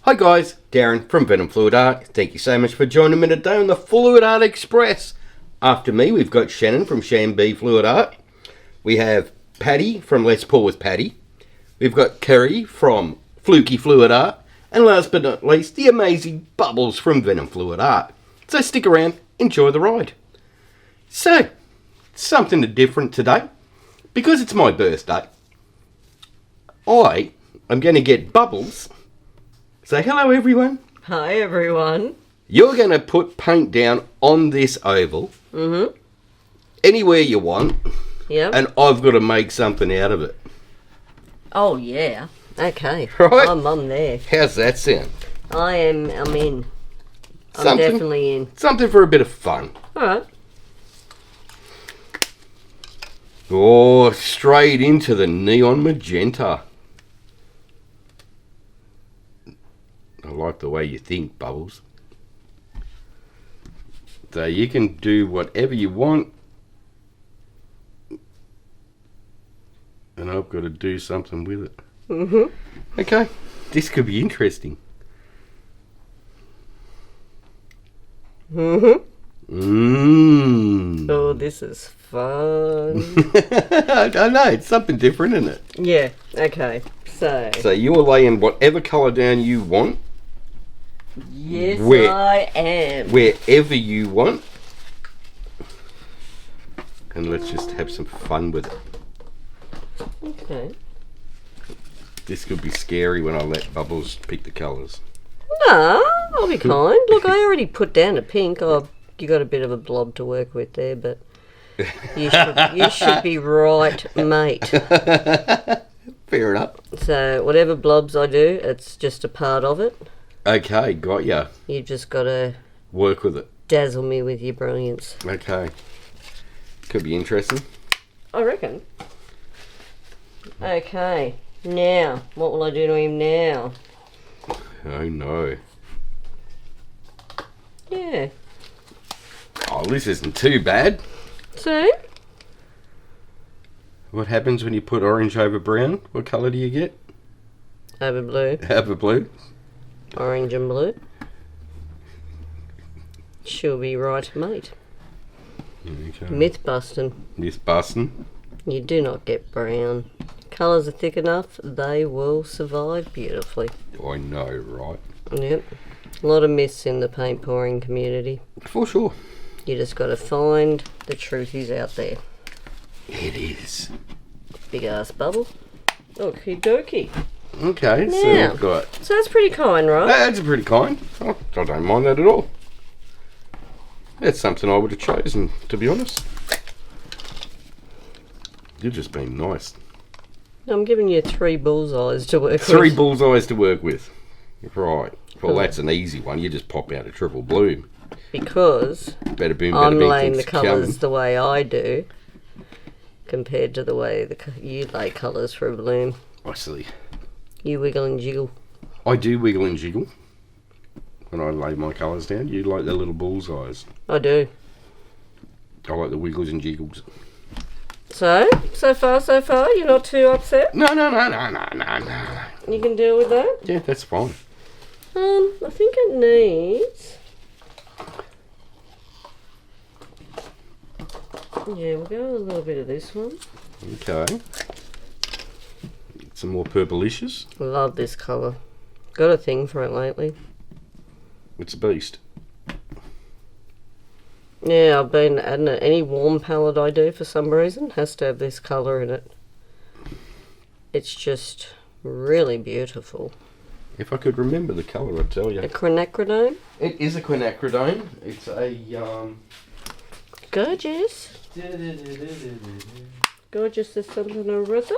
Hi guys, Darren from Venom Fluid Art. Thank you so much for joining me today on the Fluid Art Express. After me, we've got Shannon from Shamby Fluid Art. We have Patty from Letspourwithpattie. We've got Carrie from FlukieFluidArt. And last but not least, the amazing Bubbles from Venom Fluid Art. So stick around, enjoy the ride. So, something different today. Because it's my birthday, I am going to get Bubbles. Say hello everyone. Hi everyone. You're going to put paint down on this oval. Mm-hmm. Anywhere you want. Yep. And I've got to make something out of it. Oh yeah. Okay. Right? I'm there. How's that sound? I'm in. I'm Something? definitely in. Something for a bit of fun. Alright. Oh, straight into the neon magenta. I like the way you think, Bubbles. So you can do whatever you want. And I've got to do something with it. Mm-hmm. Okay, this could be interesting. Mm-hmm. Mmm. Oh, this is fun. I don't know, it's something different, isn't it? Yeah, okay. So You will lay in whatever colour down you want. yes, Where- I am. Wherever you want. And let's just have some fun with it. Okay. This could be scary when I let Bubbles pick the colours. No, I'll be kind. Look, I already put down a pink. Oh, you got a bit of a blob to work with there, but you should be right, mate. Fair enough. So whatever blobs I do, it's just a part of it. Okay, got ya. You've just got to Work with it. dazzle me with your brilliance. Okay. Could be interesting. I reckon. Okay, now, what will I do to him now? Oh no. Yeah. Oh, this isn't too bad. So, What happens when you put orange over brown? What colour do you get? over blue, Over blue. orange and blue. She'll be right, mate. Okay. Myth busting. This busting. You do not get brown. Colours are thick enough, they will survive beautifully. I know, right? Yep. A lot of myths in the paint pouring community. For sure. You just got to find the truth out there. It is. Big ass bubble. Okie dokie. Okay, so Now. we've got... So that's pretty kind, right? That's a pretty kind. I don't mind that at all. That's something I would have chosen, to be honest. You've just been nice. I'm giving you 3 bullseyes to work with. 3 bullseyes to work with. Right. Well, Cool. that's an easy one. You just pop out a triple bloom. Because Bada boom, bada I'm bing, laying the things colours coming. the way I do compared to the way you lay colours for a bloom. I see. You wiggle and jiggle. I do wiggle and jiggle when I lay my colours down. You like the little bullseyes. I do. I like the wiggles and jiggles. So far, you're not too upset? No. You can deal with that? Yeah, that's fine. I think it needs... Yeah, we'll go with a little bit of this one. Okay. Some more purplicious. Love this colour. Got a thing for it lately. It's a beast. Yeah, I've been adding it. Any warm palette I do for some reason has to have this colour in it. It's just really beautiful. If I could remember the colour, I'd tell you. A quinacridone. It is a quinacridone. It's a Gorgeous. Gorgeous as something or other.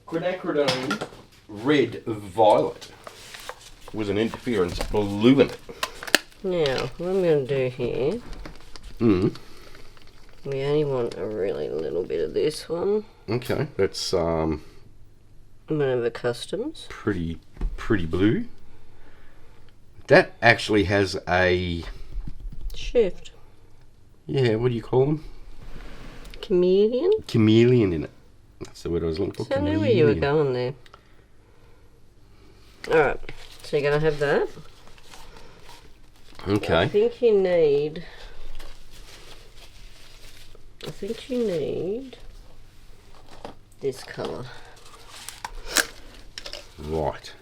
quinacridone red violet with an interference blue in it. Now, what I'm going to do here, we only want a really little bit of this one. Okay, that's I'm going to have a customs. pretty blue. That actually has a Shift. Yeah, what do you call them? Chameleon? Chameleon in it. That's the word I was looking for. So I knew where you were chameleon. going there. Alright, so you're going to have that. Okay. I think you need this colour. Right.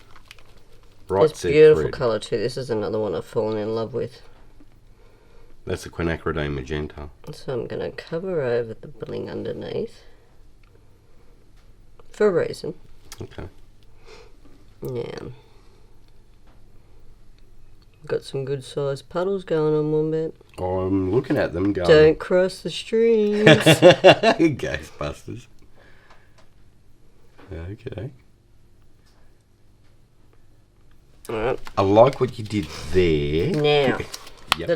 It's beautiful colour too. This is another one I've fallen in love with. That's the quinacridone magenta. So I'm going to cover over the bling underneath. For a reason. Okay. Now, got some good sized puddles going on, Wombat. I'm looking at them going. Don't cross the streams. Ghostbusters. Okay. Alright. I like what you did there. Now, Yep. the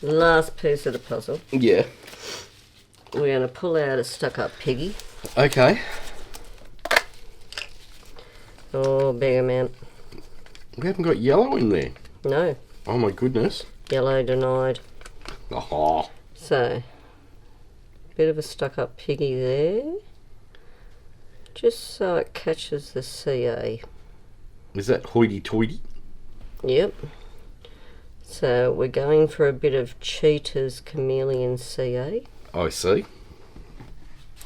last piece of the puzzle. Yeah. We're going to pull out a stuck-up piggy. Okay. Oh, big amount. We haven't got yellow in there. No, Oh my goodness. yellow denied. Oh. So, bit of a stuck-up piggy there. Just so it catches the CA. Is that hoity-toity? Yep. So we're going for a bit of Cheetah's Chameleon CA, I see.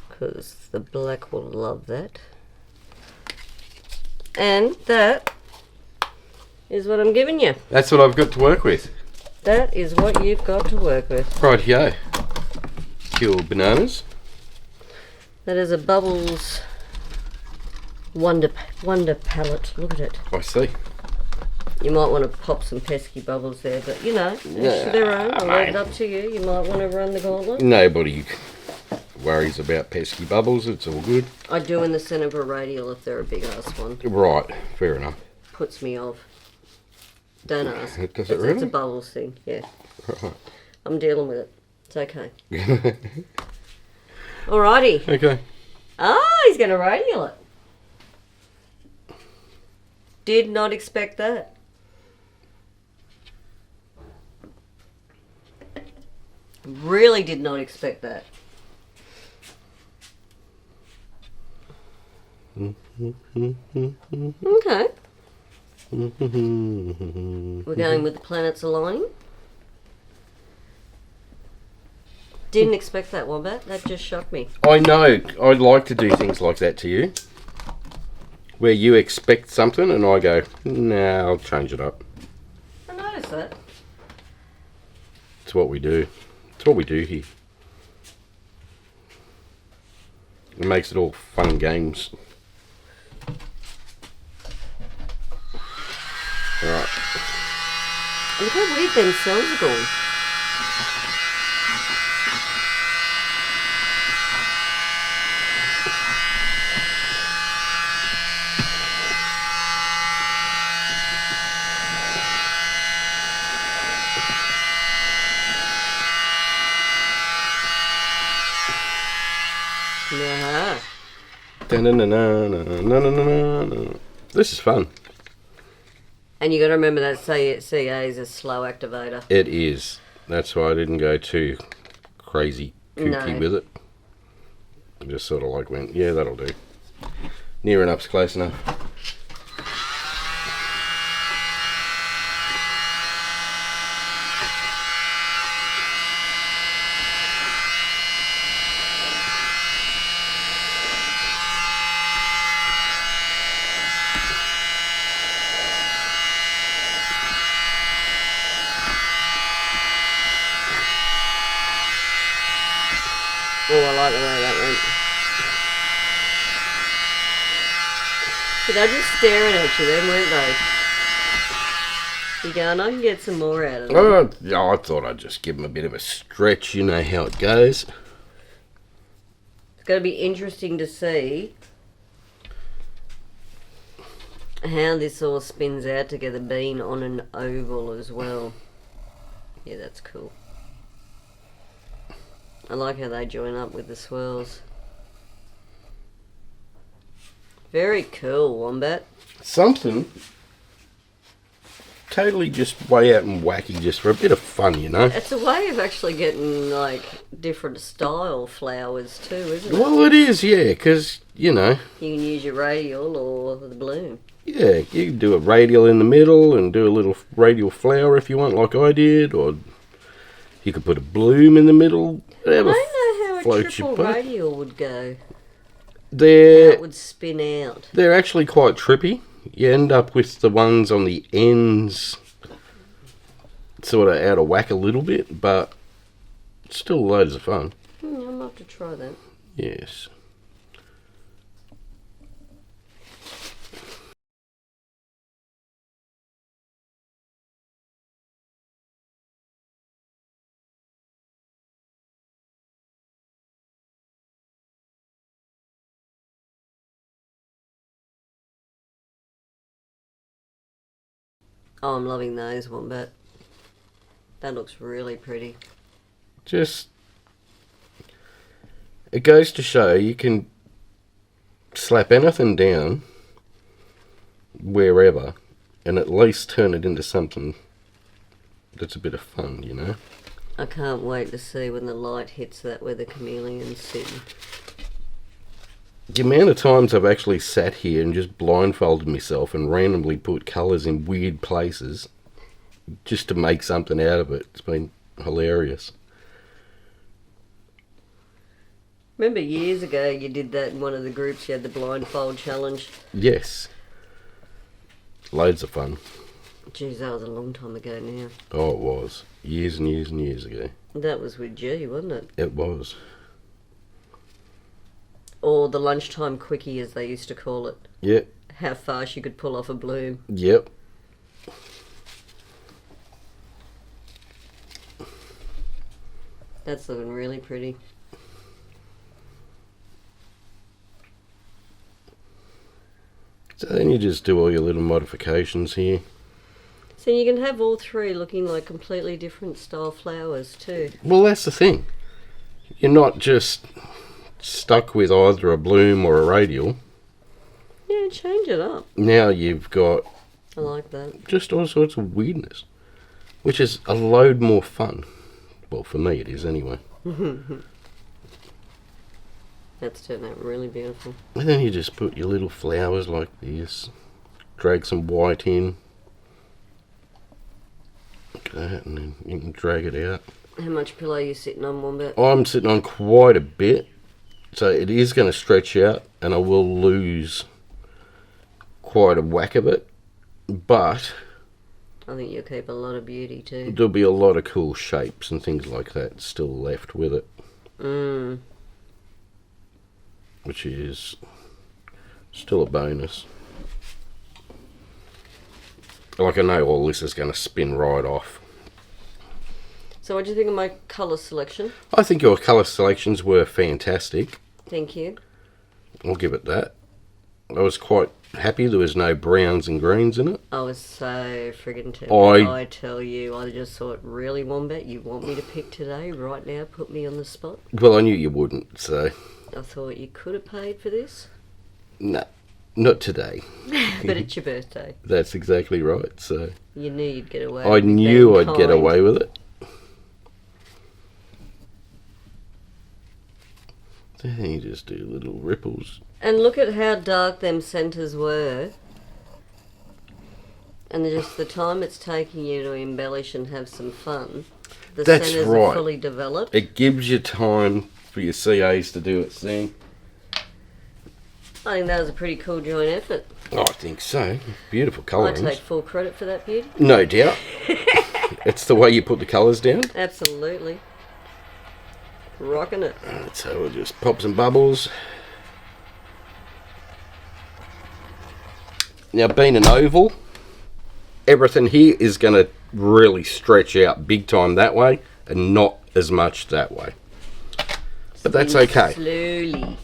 because the black will love that. And that is what I'm giving you. That's what I've got to work with. That is what you've got to work with. Rightio. Kill bananas. That is a Bubbles Wonder palette. Look at it. I see. You might want to pop some pesky bubbles there, but you know, each to their own. I'll leave it up to you. You might want to run the gauntlet. Nobody worries about pesky bubbles. It's all good. I do in the centre of a radial if they're a big ass one. Right. Fair enough. Puts me off. Don't ask. Does it It's really? a bubbles thing, yeah. Right. I'm dealing with it. It's okay. Alrighty. Okay. Ah, he's going to radial it. Did not expect that. Really did not expect that. Okay. We're going with the planets aligning. Didn't expect that, Wombat. That just shocked me. I know. I'd like to do things like that to you. Where you expect something and I go, nah, I'll change it up. I noticed that. It's what we do. It's what we do here. It makes it all fun and games. Alright. Look how weird them cells are going. Yeah. This is fun. And you got to remember that CA is a slow activator. It is. That's why I didn't go too crazy kooky No. with it. I just sort of like went, yeah, that'll do. Near enough's close enough. Oh, I like the way that went. But they're just staring at you then, weren't they? You going, I can get some more out of them. Oh, yeah, I thought I'd just give them a bit of a stretch. You know how it goes. It's going to be interesting to see how this all spins out together, being on an oval as well. Yeah, that's cool. I like how they join up with the swirls. Very cool, Wombat. Something totally just way out and wacky just for a bit of fun, you know? It's a way of actually getting, like, different style flowers too, isn't it? Well, it is, yeah, because, you know, You can use your radial or the bloom. Yeah, you can do a radial in the middle and do a little radial flower if you want, like I did, or you could put a bloom in the middle. Whatever I don't know how a floats your triple boat. radial would go. How They're it would spin out. actually quite trippy. You end up with the ones on the ends sort of out of whack a little bit, but still loads of fun. I'll have to try that. Yes. Oh, I'm loving those one, but that looks really pretty. Just, it goes to show you can slap anything down wherever and at least turn it into something that's a bit of fun, you know. I can't wait to see when the light hits that where the chameleon's sitting. The amount of times I've actually sat here and just blindfolded myself and randomly put colours in weird places just to make something out of it. It's been hilarious. Remember years ago you did that in one of the groups, you had the blindfold challenge? Yes. Loads of fun. Geez, that was a long time ago now. Oh, it was. Years and years and years ago. That was with G, wasn't it? It was. Or the lunchtime quickie, as they used to call it. Yep. How fast you could pull off a bloom. Yep. That's looking really pretty. So then you just do all your little modifications here. So you can have all three looking like completely different style flowers too. Well, that's the thing. You're not just stuck with either a bloom or a radial. Yeah, change it up. Now you've got I like that. just all sorts of weirdness, which is a load more fun. Well, for me it is anyway. That's turned out really beautiful. And then you just put your little flowers like this, drag some white in, like that, and then you can drag it out. How much pillow are you sitting on, Wombat? I'm sitting on quite a bit, so it is going to stretch out and I will lose quite a whack of it, but I think you'll keep a lot of beauty too. there'll be a lot of cool shapes and things like that still left with it, which is still a bonus. Like, I know all this is going to spin right off. So what do you think of my colour selection? I think your colour selections were fantastic. Thank you. I'll give it that. I was quite happy there was no browns and greens in it. I was so friggin' tempted. I- I tell you, I just thought, really, Wombat, you want me to pick today, right now, put me on the spot? Well, I knew you wouldn't, so I thought you could have paid for this, no, not today. but it's your birthday. That's exactly right, so You knew you'd get away I with knew being I'd get kind. away with it. Then you just do little ripples. And look at how dark them centres were. And just the time it's taking you to embellish and have some fun. The That's centres right. are fully developed. It gives you time for your CAs to do its thing. I think that was a pretty cool joint effort. Oh, I think so. Beautiful I colourings. take full credit for that, beauty. No doubt. It's the way you put the colours down. Absolutely. Rocking it. So we'll just pop some bubbles. Now, being an oval, everything here is going to really stretch out big time that way and not as much that way. But that's Spin okay. Slowly.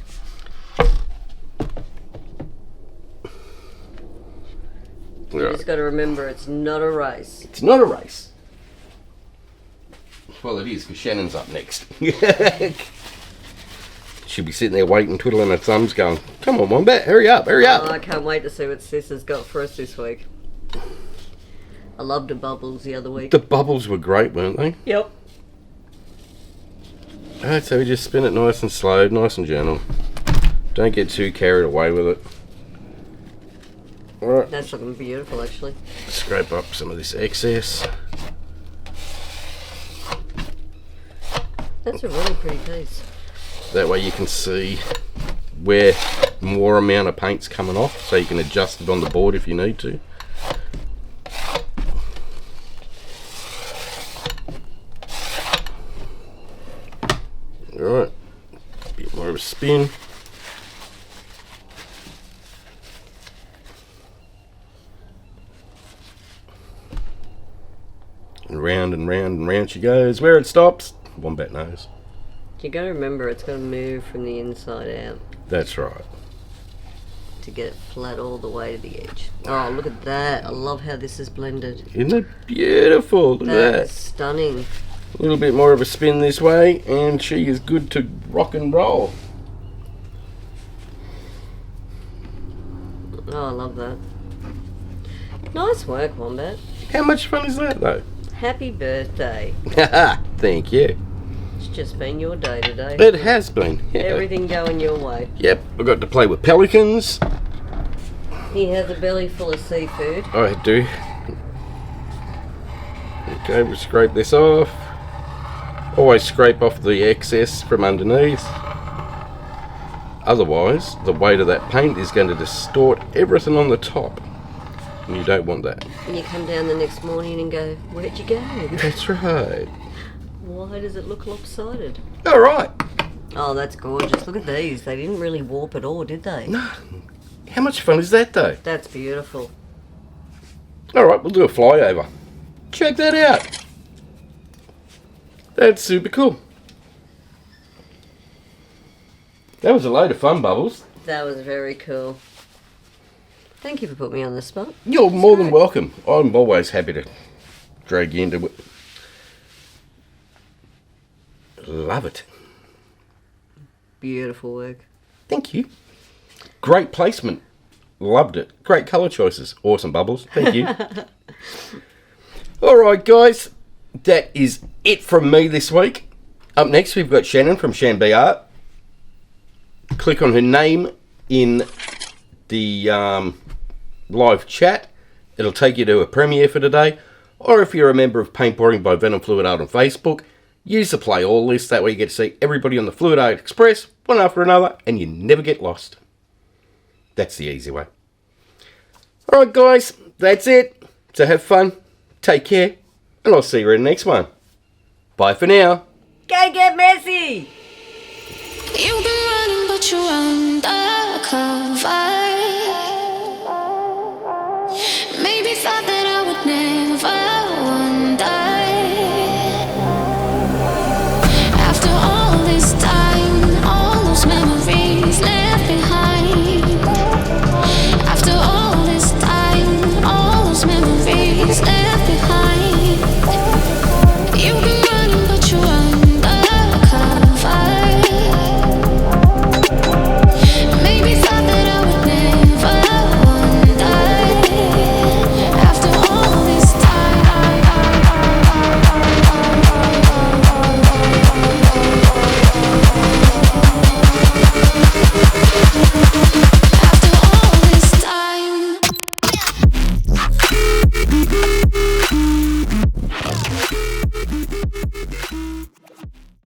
You Right. just got to remember it's not a race. It's not a race. Well, it is, because Shannon's up next. She'll be sitting there waiting, twiddling her thumbs, going, come on, Wombat, hurry up, hurry up. Oh, I can't wait to see what Sis has got for us this week. I loved the bubbles the other week. The bubbles were great, weren't they? Yep. Alright, so we just spin it nice and slow, nice and gentle. Don't get too carried away with it. Alright. That's looking beautiful, actually. Scrape up some of this excess. That's a really pretty piece. That way you can see where more amount of paint's coming off, so you can adjust it on the board if you need to. Alright, a bit more of a spin. And round and round and round she goes. Where it stops, Wombat knows. You got to remember it's going to move from the inside out That's right. to get it flat all the way to the edge. Oh, look at that. I love how this is blended. Isn't it beautiful? Look at that. That's stunning. A little bit more of a spin this way, and she is good to rock and roll. Oh, I love that. Nice work, Wombat. How much fun is that, though? Happy birthday. Thank you. It's just been your day today. It has been. Yeah. Everything going your way. Yep, I got to play with pelicans. He has a belly full of seafood. I do. Okay, we'll scrape this off. Always scrape off the excess from underneath. Otherwise, the weight of that paint is going to distort everything on the top. And you don't want that. And you come down the next morning and go, where'd you go? That's right. Why does it look lopsided? Alright. Oh, that's gorgeous. Look at these. They didn't really warp at all, did they? No. How much fun is that, though? That's beautiful. Alright, we'll do a flyover. Check that out. That's super cool. That was a load of fun, Bubbles. That was very cool. Thank you for putting me on the spot. You're more than welcome. I'm always happy to drag you into it. Love it. Beautiful work. Thank you. Great placement. Loved it. Great colour choices. Awesome, Bubbles. Thank you. Alright, guys. That is it from me this week. Up next, we've got Shannon from Shambi Art. Click on her name in the live chat. It'll take you to a premiere for today. Or if you're a member of Paint Pouring by Venom Fluid Art on Facebook, use the play all list. That way you get to see everybody on the Fluid Art Express, one after another, and you never get lost. That's the easy way. Alright, guys, that's it. So have fun, take care, and I'll see you in the next one. Bye for now. Go get messy! You've been running, but you're undercover.